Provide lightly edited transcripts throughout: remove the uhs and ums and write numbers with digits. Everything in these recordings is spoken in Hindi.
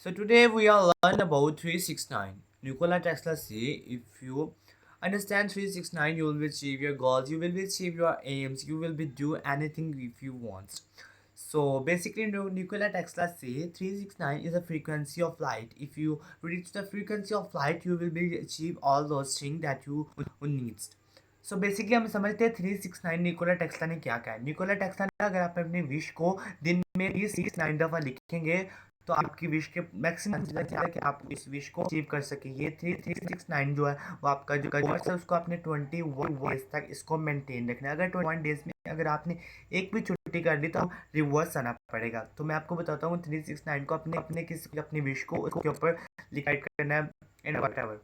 So today we are learn about 369. Nikola Tesla say if you understand 369 you will be achieve your goals, you will be achieve your aims, you will be do anything if you want. So basically Nikola Tesla say 369 is a frequency of light. If you reach the frequency of light you will be achieve all those things that you need. So basically हम समझते हैं 369 निकोला टेस्ला ने क्या कहा है। निकोला टेस्ला ने अगर आप अपने विश को दिन में 369 दफ़ा लिखेंगे तो आपकी विश के मैक्सिमम है कि आप इस विश को अचीव कर सके। ये 369 जो है वो आपका जो कोर्स है उसको आपने 21 डेज तक इसको मेंटेन रखना है। अगर 21 डेज में अगर आपने एक भी छुट्टी कर ली तो रिवर्स आना पड़ेगा। तो मैं आपको बताता हूँ 369 को अपने अपने किसी अपनी विश को उसके ऊपर लिखाइट करना है एंड वट एवर।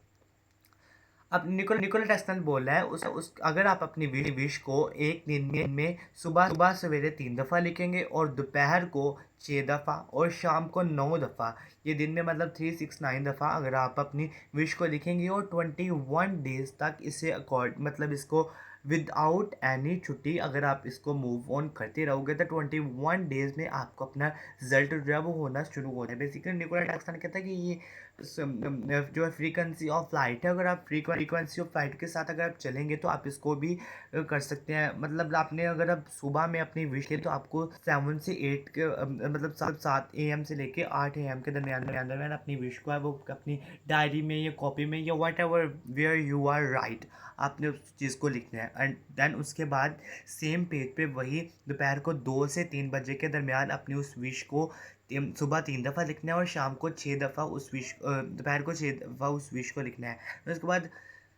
अब निकोला टेस्ला ने बोला है उस अगर आप अपनी विश को एक दिन में सुबह सुबह सवेरे 3 दफ़ा लिखेंगे और दोपहर को 6 दफ़ा और शाम को 9 दफ़ा, ये दिन में मतलब 369 दफ़ा अगर आप अपनी विश को लिखेंगे और 21 डेज तक इसे अकॉर्ड मतलब इसको विदाउट एनी छुट्टी अगर आप इसको मूव ऑन करते रहोगे तो 21 डेज में आपको अपना रिजल्ट जो है वो होना शुरू हो जाए। बेसिकली निकोला टेस्ला ने कहता है कि ये जो है फ्रीक्वेंसी ऑफ लाइट है, अगर आप फ्रीक्वेंसी ऑफ लाइट के साथ अगर आप चलेंगे तो आप इसको भी कर सकते हैं। मतलब आपने अगर आप सुबह में अपनी विश की तो आपको 7 से 8 के मतलब 7 AM से लेके 8 AM के दरमियान अपनी विश को है वो अपनी डायरी में या कॉपी में या whatever where you are write आपने उस चीज़ को लिखना है। एंड देन उसके बाद सेम पेज पे वही दोपहर को 2 से 3 बजे के दरमियान अपनी उस विश को सुबह 3 दफ़ा लिखना है और शाम को 6 दफ़ा उस विश दोपहर को 6 दफ़ा उस विश को लिखना है। फिर उसके बाद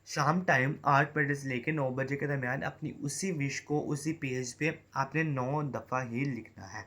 शाम टाइम 8 बजे से लेकर 9 बजे के दरमियान अपनी उसी विश को उसी पेज पे आपने 9 दफ़ा ही लिखना है।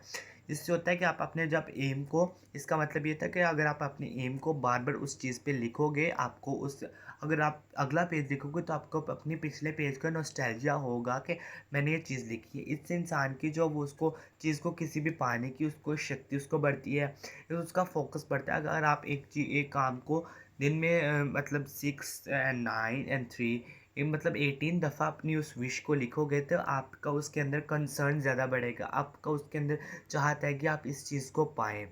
इससे होता है कि आप अपने जब एम को इसका मतलब ये था कि अगर आप अपने एम को बार बार उस चीज़ पे लिखोगे आपको उस अगर आप अगला पेज लिखोगे तो आपको अपने पिछले पेज का नॉस्टैल्जिया होगा कि मैंने ये चीज़ लिखी है। इससे इंसान की जो वो उसको चीज़ को किसी भी पाने की उसको शक्ति उसको बढ़ती है, फिर उसका फोकस बढ़ता है। अगर आप एक काम को दिन में मतलब 6 एंड 9 एंड 3 ये मतलब 18 दफ़ा अपनी उस विश को लिखोगे तो आपका उसके अंदर कंसर्न ज़्यादा बढ़ेगा, आपका उसके अंदर चाहता है कि आप इस चीज़ को पाएँ।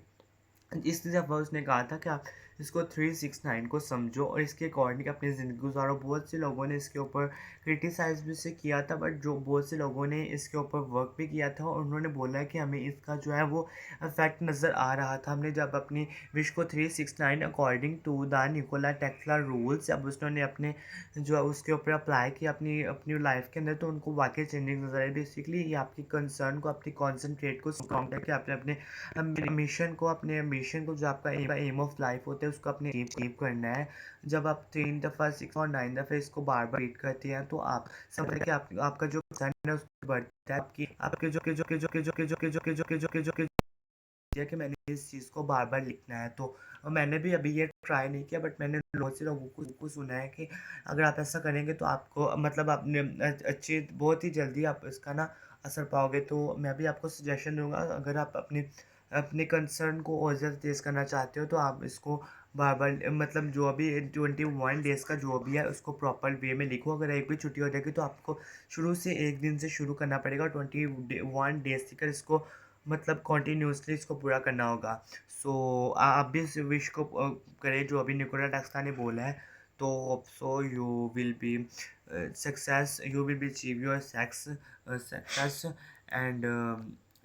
इस दफ़ा उसने कहा था कि आप इसको 369 को समझो और इसके अकॉर्डिंग अपनी ज़िंदगी गुजारो। बहुत से लोगों ने इसके ऊपर क्रिटिसाइज़ भी से किया था, बट जो बहुत से लोगों ने इसके ऊपर वर्क भी किया था और उन्होंने बोला कि हमें इसका जो है वो इफ़ेक्ट नज़र आ रहा था। हमने जब अपनी विश को 369 according to the Nikola Tesla rules जब उसने अपने जो है उसके ऊपर अप्लाई किया अपनी अपनी लाइफ के अंदर तो उनको वाकई चेंजिंग नज़र आई। बेसिकली ये आपकी कंसर्न को अपनी कॉन्सेंट्रेट को स्ट्रॉन्ग करके आपने अपने मिशन को अपने एम्बिशन को जो आपका एम ऑफ लाइफ होता है उसको अपने अचीव करना है। जब आप 3 दफ़ा 6 और 9 दफ़ा इसको बार बार रीड करते हैं तो आप समझ कि आपका जो कंसर्न है उसको बढ़ता है। आपकी आपके जो के जो के जो के जो के जो के जो के जो के जो के जो के दिया कि मैंने इस चीज़ को बार बार लिखना है। तो मैंने भी अभी ये ट्राई नहीं किया, बट मैंने बहुत से लोगों को सुना है कि अगर आप ऐसा करेंगे तो आपको मतलब आपने अच्छी बहुत ही जल्दी आप इसका ना असर पाओगे। तो मैं भी आपको सजेशन दूंगा अगर आप अपने अपने कंसर्न को और ज़्यादा तेज़ करना चाहते हो तो आप इसको बार बार मतलब जो अभी 21 डेज़ का जो भी है उसको प्रॉपर वे में लिखो। अगर एक भी छुट्टी हो जाएगी तो आपको शुरू से एक दिन से शुरू करना पड़ेगा। 21 डेज़ तक इसको मतलब कॉन्टिन्यूसली इसको पूरा करना होगा। सो आप भी इस विश को करें जो अभी निकोला टेस्ला ने बोला है। तो hope so you will be success, you will be achieve your success and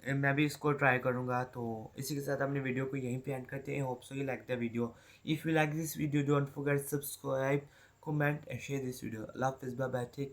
मैं भी इसको ट्राई करूँगा। तो इसी के साथ अपनी वीडियो को यहीं पे एंड करते हैं। Hope so you like the video. If you like this video don't forget subscribe, comment and share this video. अल्लाह हाफ़िज़, बाय बाय, टेक